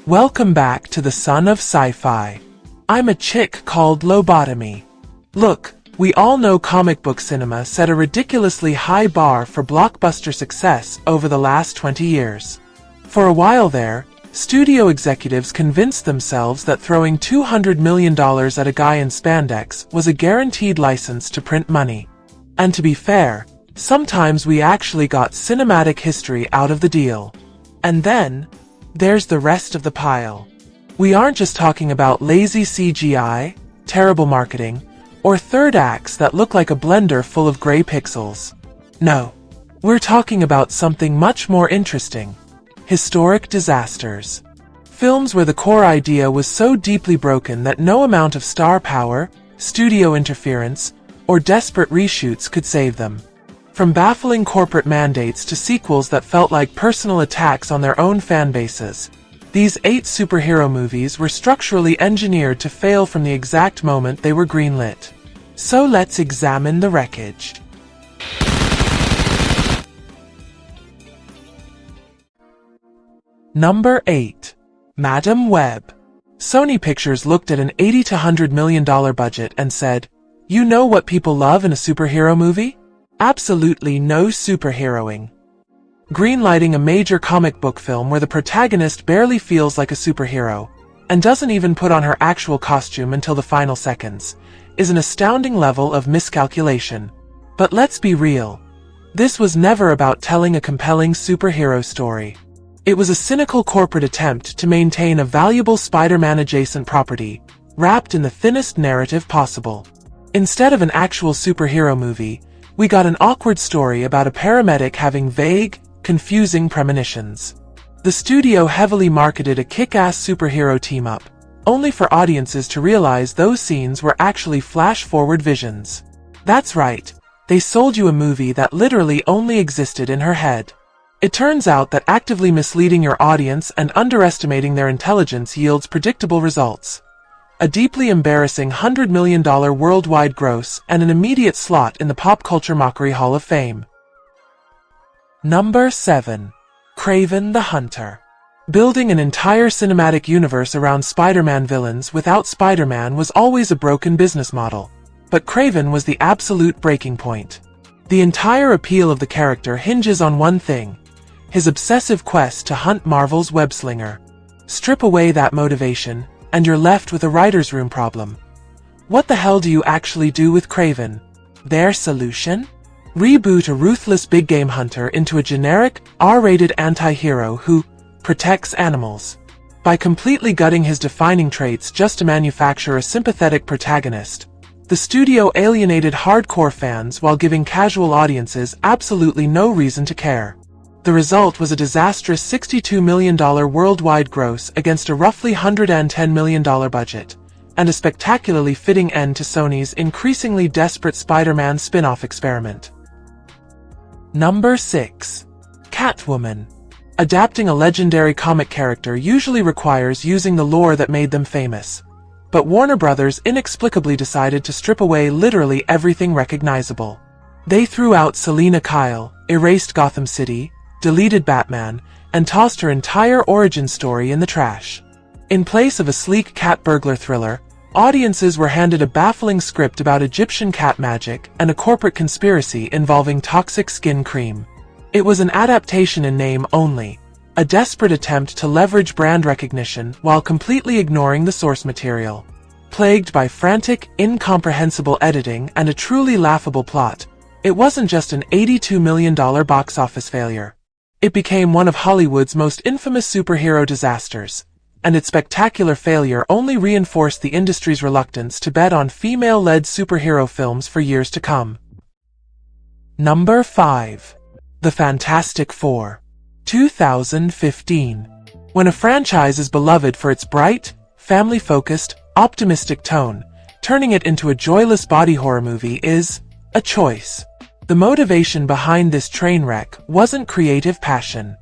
Welcome back to the son of sci-fi. I'm a chick called Lobotamy. Look, we all know comic book cinema set a ridiculously high bar for blockbuster success over the last 20 years. For a while there, studio executives convinced themselves that throwing $200 million at a guy in spandex was a guaranteed license to print money. And to be fair, sometimes we actually got cinematic history out of the deal. And then, there's the rest of the pile. We aren't just talking about lazy CGI, terrible marketing, or third acts that look like a blender full of gray pixels. No, we're talking about something much more interesting. Historic disasters. Films where the core idea was so deeply broken that no amount of star power, studio interference, or desperate reshoots could save them. From baffling corporate mandates to sequels that felt like personal attacks on their own fan bases, these 8 superhero movies were structurally engineered to fail from the exact moment they were greenlit. So let's examine the wreckage. Number 8. Madam Web. Sony Pictures looked at an $80 to $100 million budget and said, "You know what people love in a superhero movie? Absolutely no superheroing." Greenlighting a major comic book film where the protagonist barely feels like a superhero, and doesn't even put on her actual costume until the final seconds, is an astounding level of miscalculation. But let's be real. This was never about telling a compelling superhero story. It was a cynical corporate attempt to maintain a valuable Spider-Man-adjacent property, wrapped in the thinnest narrative possible. Instead of an actual superhero movie, we got an awkward story about a paramedic having vague, confusing premonitions. The studio heavily marketed a kick-ass superhero team-up, only for audiences to realize those scenes were actually flash-forward visions. That's right, they sold you a movie that literally only existed in her head. It turns out that actively misleading your audience and underestimating their intelligence yields predictable results. A deeply embarrassing $100 million worldwide gross and an immediate slot in the pop culture mockery Hall of Fame. Number 7. Kraven the Hunter. Building an entire cinematic universe around Spider-Man villains without Spider-Man was always a broken business model. But Kraven was the absolute breaking point. The entire appeal of the character hinges on one thing: his obsessive quest to hunt Marvel's web-slinger. Strip away that motivation, and you're left with a writer's room problem. What the hell do you actually do with Kraven? Their solution? Reboot a ruthless big-game hunter into a generic, R-rated anti-hero who protects animals. By completely gutting his defining traits just to manufacture a sympathetic protagonist, the studio alienated hardcore fans while giving casual audiences absolutely no reason to care. The result was a disastrous $62 million worldwide gross against a roughly $110 million budget, and a spectacularly fitting end to Sony's increasingly desperate Spider-Man spin-off experiment. Number 6. Catwoman. Adapting a legendary comic character usually requires using the lore that made them famous. But Warner Brothers inexplicably decided to strip away literally everything recognizable. They threw out Selina Kyle, erased Gotham City, deleted Batman, and tossed her entire origin story in the trash. In place of a sleek cat burglar thriller, audiences were handed a baffling script about Egyptian cat magic and a corporate conspiracy involving toxic skin cream. It was an adaptation in name only, a desperate attempt to leverage brand recognition while completely ignoring the source material. Plagued by frantic, incomprehensible editing and a truly laughable plot, it wasn't just an $82 million box office failure. It became one of Hollywood's most infamous superhero disasters, and its spectacular failure only reinforced the industry's reluctance to bet on female-led superhero films for years to come. Number 5. The Fantastic Four. 2015. When a franchise is beloved for its bright, family-focused, optimistic tone, turning it into a joyless body horror movie is a choice. The motivation behind this train wreck wasn't creative passion.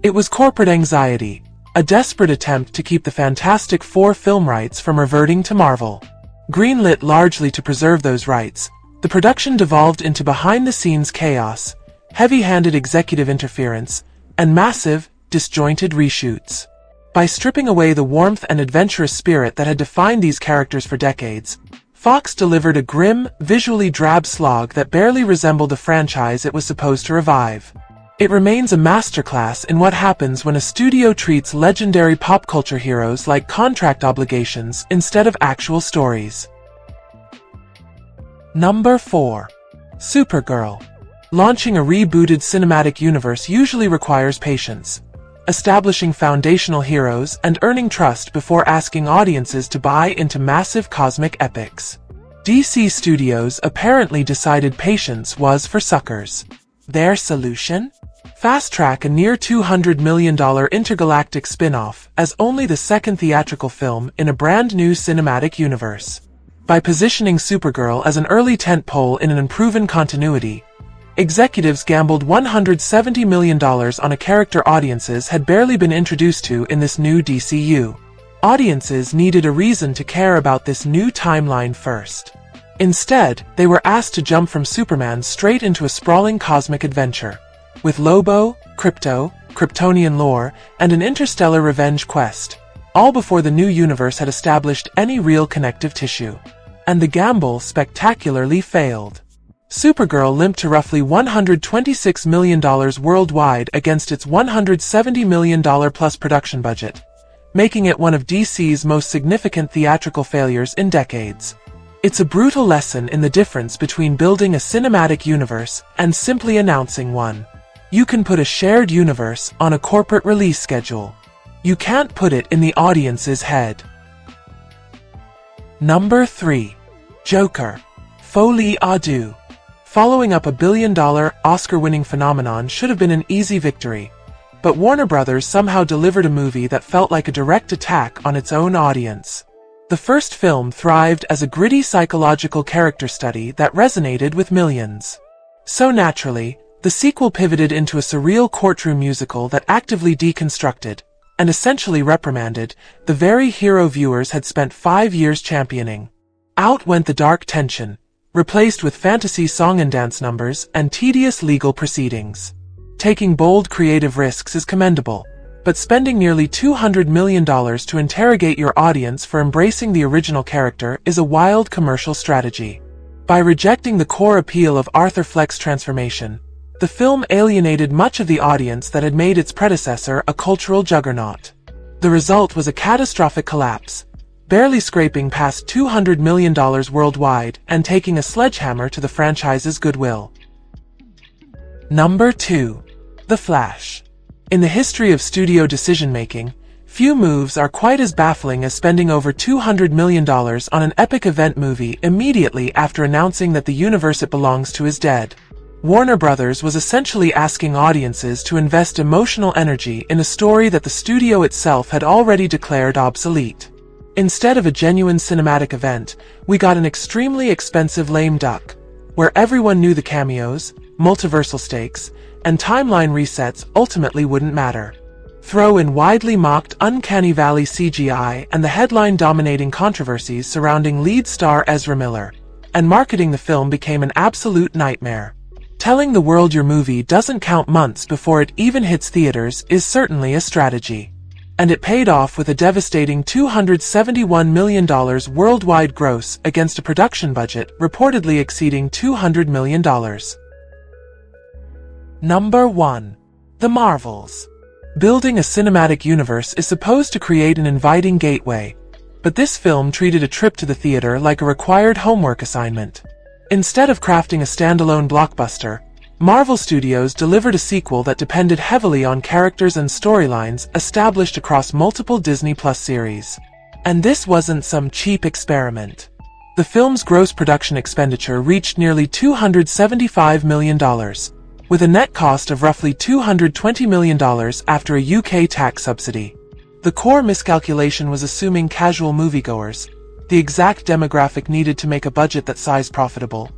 It was corporate anxiety, a desperate attempt to keep the Fantastic Four film rights from reverting to Marvel. Greenlit largely to preserve those rights, the production devolved into behind-the-scenes chaos, heavy-handed executive interference, and massive, disjointed reshoots. By stripping away the warmth and adventurous spirit that had defined these characters for decades, Fox delivered a grim, visually drab slog that barely resembled the franchise it was supposed to revive. It remains a masterclass in what happens when a studio treats legendary pop culture heroes like contract obligations instead of actual stories. Number 4. Supergirl. Launching a rebooted cinematic universe usually requires patience, establishing foundational heroes and earning trust before asking audiences to buy into massive cosmic epics. DC Studios apparently decided patience was for suckers. Their solution? Fast-track a near $200 million intergalactic spin-off as only the second theatrical film in a brand-new cinematic universe. By positioning Supergirl as an early tentpole in an unproven continuity, executives gambled $170 million on a character audiences had barely been introduced to in this new DCU. Audiences needed a reason to care about this new timeline first. Instead, they were asked to jump from Superman straight into a sprawling cosmic adventure, with Lobo, Krypto, Kryptonian lore, and an interstellar revenge quest, all before the new universe had established any real connective tissue. And the gamble spectacularly failed. Supergirl limped to roughly $126 million worldwide against its $170 million plus production budget, making it one of DC's most significant theatrical failures in decades. It's a brutal lesson in the difference between building a cinematic universe and simply announcing one. You can put a shared universe on a corporate release schedule. You can't put it in the audience's head. Number 3. Joker. Folie à deux. Following up a billion-dollar, Oscar-winning phenomenon should have been an easy victory, but Warner Brothers somehow delivered a movie that felt like a direct attack on its own audience. The first film thrived as a gritty psychological character study that resonated with millions. So naturally, the sequel pivoted into a surreal courtroom musical that actively deconstructed, and essentially reprimanded, the very hero viewers had spent 5 years championing. Out went the dark tension, replaced with fantasy song and dance numbers and tedious legal proceedings. Taking bold creative risks is commendable, but spending nearly $200 million to interrogate your audience for embracing the original character is a wild commercial strategy. By rejecting the core appeal of Arthur Fleck's transformation, the film alienated much of the audience that had made its predecessor a cultural juggernaut. The result was a catastrophic collapse, barely scraping past $200 million worldwide and taking a sledgehammer to the franchise's goodwill. Number 2. The Flash. In the history of studio decision-making, few moves are quite as baffling as spending over $200 million on an epic event movie immediately after announcing that the universe it belongs to is dead. Warner Brothers was essentially asking audiences to invest emotional energy in a story that the studio itself had already declared obsolete. Instead of a genuine cinematic event, we got an extremely expensive lame duck, where everyone knew the cameos, multiversal stakes, and timeline resets ultimately wouldn't matter. Throw in widely mocked Uncanny Valley CGI and the headline-dominating controversies surrounding lead star Ezra Miller, and marketing the film became an absolute nightmare. Telling the world your movie doesn't count months before it even hits theaters is certainly a strategy. And it paid off with a devastating $271 million worldwide gross against a production budget reportedly exceeding $200 million. Number 1. The Marvels. Building a cinematic universe is supposed to create an inviting gateway, but this film treated a trip to the theater like a required homework assignment. Instead of crafting a standalone blockbuster, Marvel Studios delivered a sequel that depended heavily on characters and storylines established across multiple Disney Plus series. And this wasn't some cheap experiment. The film's gross production expenditure reached nearly $275 million, with a net cost of roughly $220 million after a UK tax subsidy. The core miscalculation was assuming casual moviegoers, the exact demographic needed to make a budget that size profitable,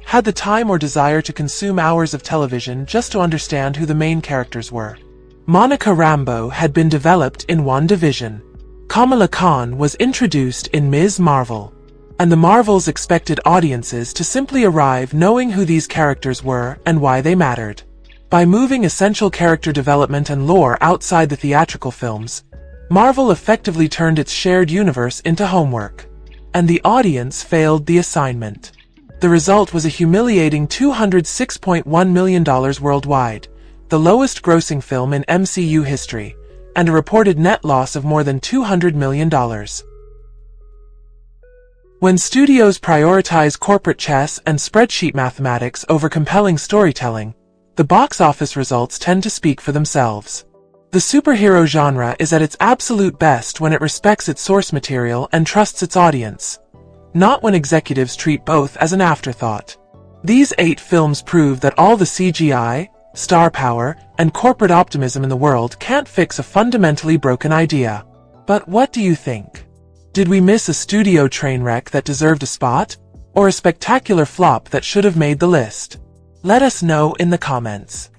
had the time or desire to consume hours of television just to understand who the main characters were. Monica Rambeau had been developed in WandaVision. Kamala Khan was introduced in Ms. Marvel. And the Marvels expected audiences to simply arrive knowing who these characters were and why they mattered. By moving essential character development and lore outside the theatrical films, Marvel effectively turned its shared universe into homework, and the audience failed the assignment. The result was a humiliating $206.1 million worldwide, the lowest grossing film in MCU history, and a reported net loss of more than $200 million. When studios prioritize corporate chess and spreadsheet mathematics over compelling storytelling, the box office results tend to speak for themselves. The superhero genre is at its absolute best when it respects its source material and trusts its audience, not when executives treat both as an afterthought. These 8 films prove that all the CGI, star power, and corporate optimism in the world can't fix a fundamentally broken idea. But what do you think? Did we miss a studio train wreck that deserved a spot? Or a spectacular flop that should have made the list? Let us know in the comments.